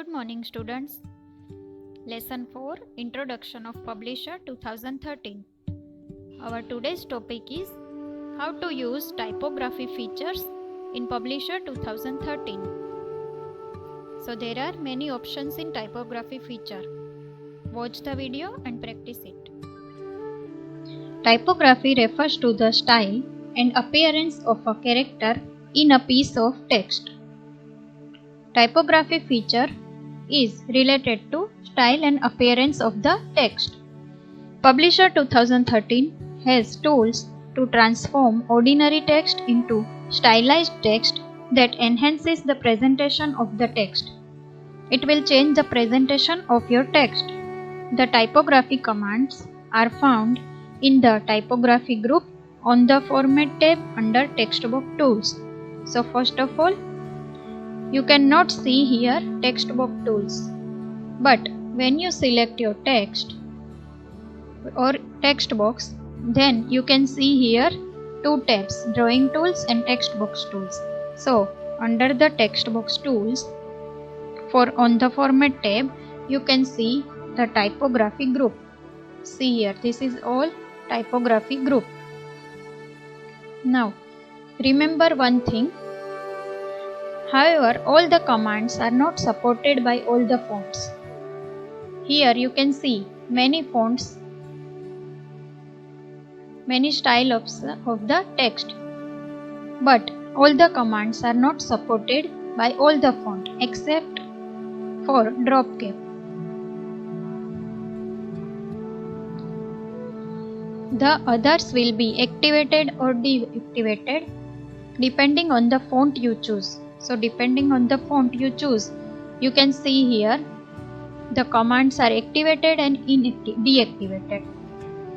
Good morning, students. Lesson 4, Introduction of Publisher 2013. Our today's topic is how to use typography features in Publisher 2013. So there are many options in typography feature. Watch the video and practice it. Typography refers to the style and appearance of a character in a piece of text. Typography feature is related to style and appearance of the text. Publisher 2013 has tools to transform ordinary text into stylized text that enhances the presentation of the text. It will change the presentation of your text. The typography commands are found in the typography group on the Format tab under Textbook Tools. So first of all, you cannot see here Textbook Tools, but when you select your text or text box, then you can see here two tabs, Drawing Tools and Text Box Tools. So under the Text Box Tools, on the Format tab, you can see the typography group. See here, this is all typography group. Now remember one thing. However, all the commands are not supported by all the fonts. Here you can see many fonts, many styles of the text. But all the commands are not supported by all the font except for drop cap. The others will be activated or deactivated depending on the font you choose. So depending on the font you choose, you can see here the commands are activated and deactivated.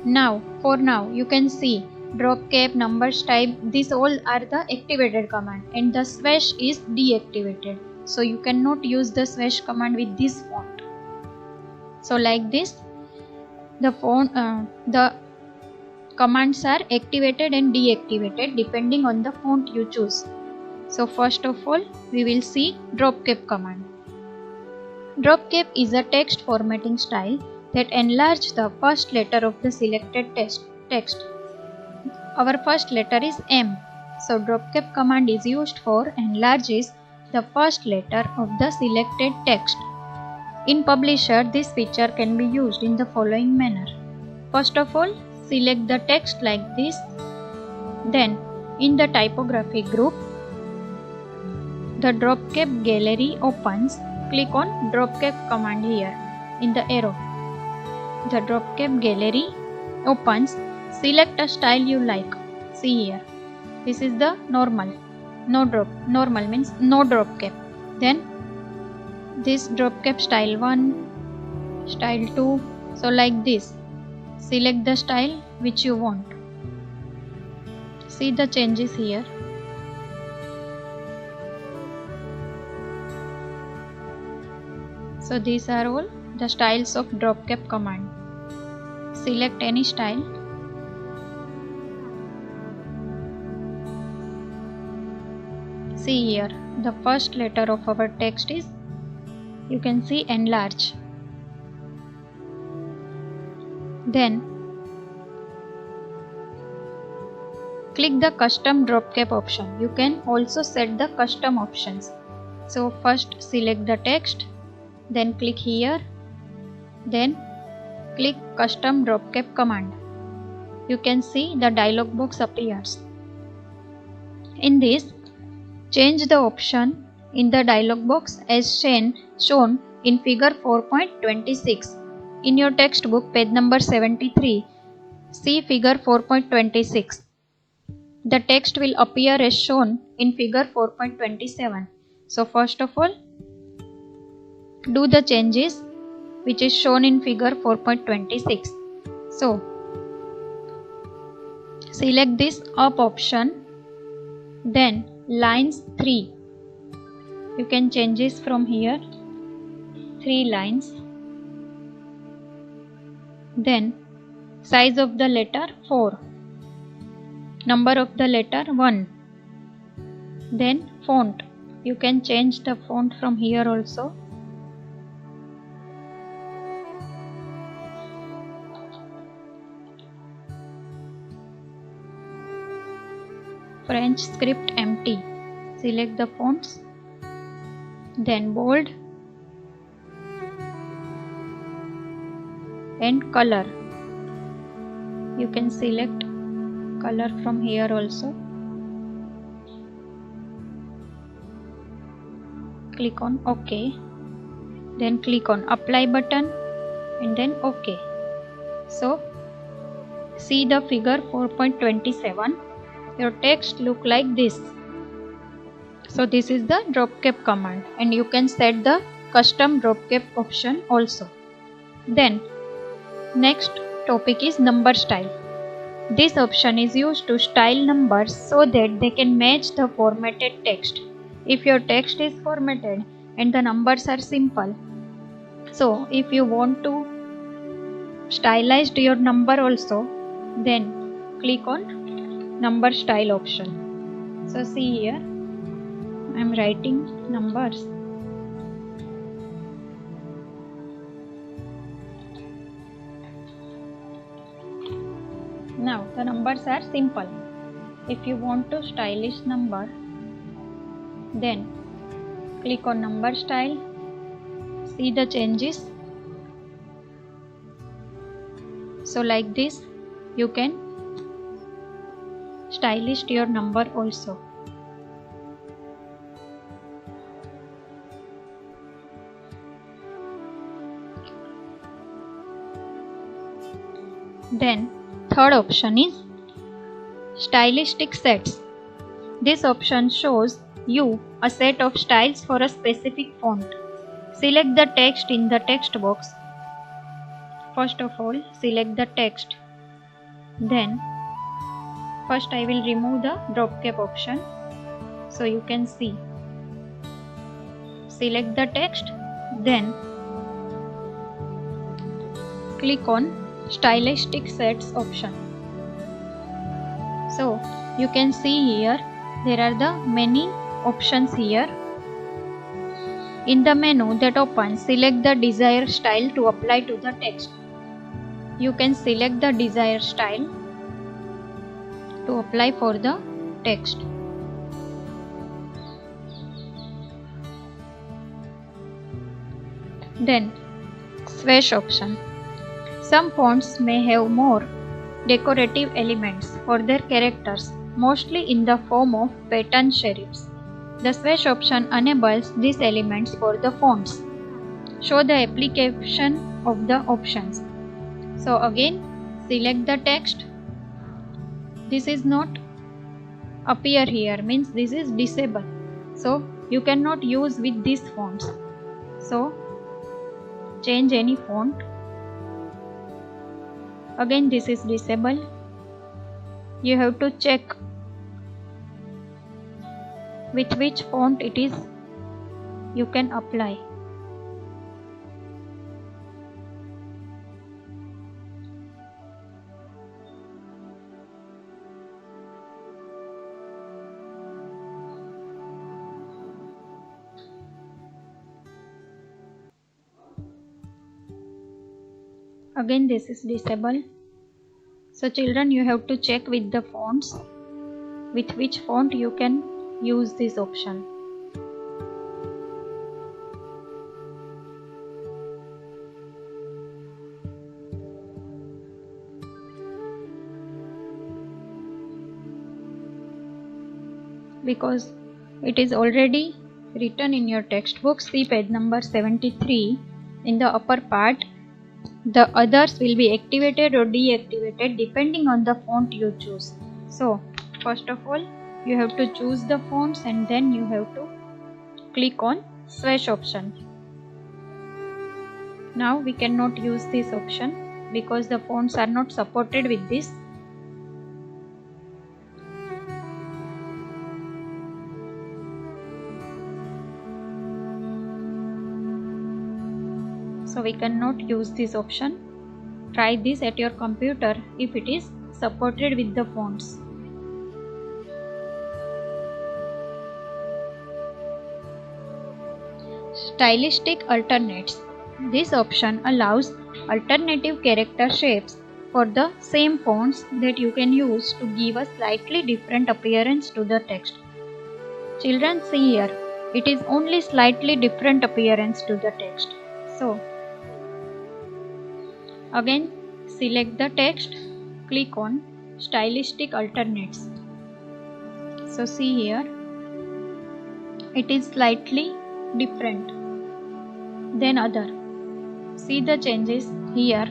Now, for now, you can see drop cap, numbers type, these all are the activated command and the swash is deactivated. So you cannot use the swash command with this font. So like this, the commands are activated and deactivated depending on the font you choose. So first of all, we will see drop cap command. Drop cap is a text formatting style that enlarges the first letter of the selected text. Our first letter is M. So drop cap command is used for enlarges the first letter of the selected text. In Publisher, this feature can be used in the following manner. First of all, select the text like this. Then in the typography group, the drop cap gallery opens. Click on drop cap command here in the arrow. The drop cap gallery opens. Select a style you like. See here. This is the normal. Normal means no drop cap. Then this drop cap style 1, style 2. So like this. Select the style which you want. See the changes here. So these are all the styles of drop cap command. Select any style. See here, the first letter of our text is, you can see, enlarge. Then click the custom drop cap option. You can also set the custom options. So first select the text. Then click here, then click custom drop cap command. You can see the dialog box appears. In this, change the option in the dialog box as shown in figure 4.26. In your textbook page number 73, see figure 4.26. The text will appear as shown in figure 4.27. So first of all, do the changes which is shown in figure 4.26. So select this up option, then lines 3. You can change this from here, 3 lines. Then size of the letter 4, number of the letter 1. Then font, you can change the font from here also. French script empty. Select the fonts, then bold and color. You can select color from here also. Click on OK, then click on apply button and then OK. So see the figure 4.27. Your text look like this. So this is the drop cap command, and you can set the custom drop cap option also. Then next topic is number style. This option is used to style numbers so that they can match the formatted text. If your text is formatted and the numbers are simple, so if you want to stylize your number also, then click on number style option. So see here, I am writing numbers. Now the numbers are simple. If you want to stylish number, then click on number style, see the changes. So like this you can stylish your number also. Then third option is stylistic sets. This option shows you a set of styles for a specific font. Select the text in the text box. First of all, select the text. Then first I will remove the drop cap option so you can see. Select the text, then click on stylistic sets option. So you can see here there are the many options here. In the menu that opens, select the desired style to apply to the text. You can select the desired style to apply for the text. Then swash option. Some fonts may have more decorative elements for their characters, mostly in the form of pattern serifs. The swash option enables these elements for the fonts. Show the application of the options. So again, select the text. This is not appear here, means this is disabled. So you cannot use with these fonts. So change any font. Again this is disabled. You have to check with which font it is you can apply. Again this is disabled. So children, you have to check with the fonts with which font you can use this option. Because it is already written in your textbook, see page number 73. In the upper part, the others will be activated or deactivated depending on the font you choose. So first of all, you have to choose the fonts and then you have to click on swash option. Now we cannot use this option because the fonts are not supported with this. So we cannot use this option. Try this at your computer if it is supported with the fonts. Stylistic alternates. This option allows alternative character shapes for the same fonts that you can use to give a slightly different appearance to the text. Children, see here, it is only slightly different appearance to the text. So again select the text, click on stylistic alternates. So see here, it is slightly different than other. See the changes here.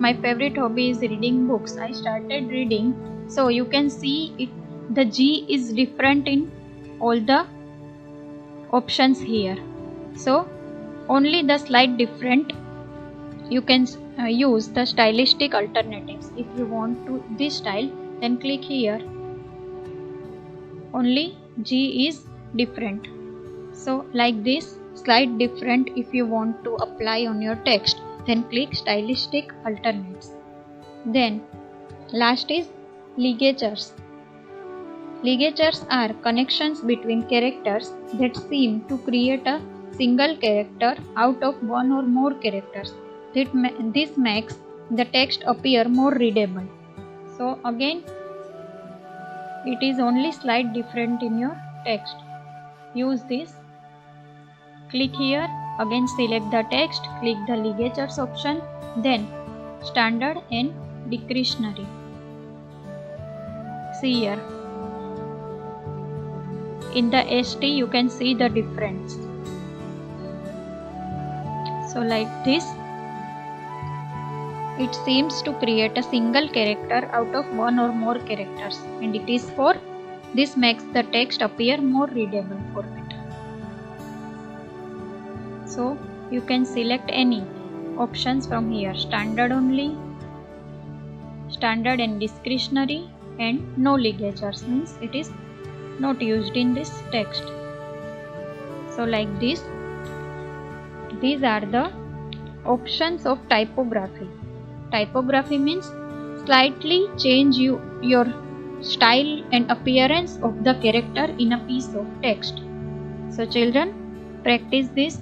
My favorite hobby is reading books. I started reading, so you can see it. The G is different in all the options here. So only the slight different you can use the stylistic alternatives. If you want to this style, then click here. Only G is different. So like this, slight different. If you want to apply on your text, then click stylistic alternates. Then last is ligatures. Ligatures are connections between characters that seem to create a single character out of one or more characters. This makes the text appear more readable. So again, it is only slight different in your text. Use this. Click here, again select the text, click the ligatures option, then standard and discretionary. See here, in the ST you can see the difference. So like this, it seems to create a single character out of one or more characters, and it is for this makes the text appear more readable format. So you can select any options from here, standard only, standard and discretionary, and no ligatures, means it is not used in this text. So like this, these are the options of typography. Typography means slightly change your style and appearance of the character in a piece of text. So children, practice this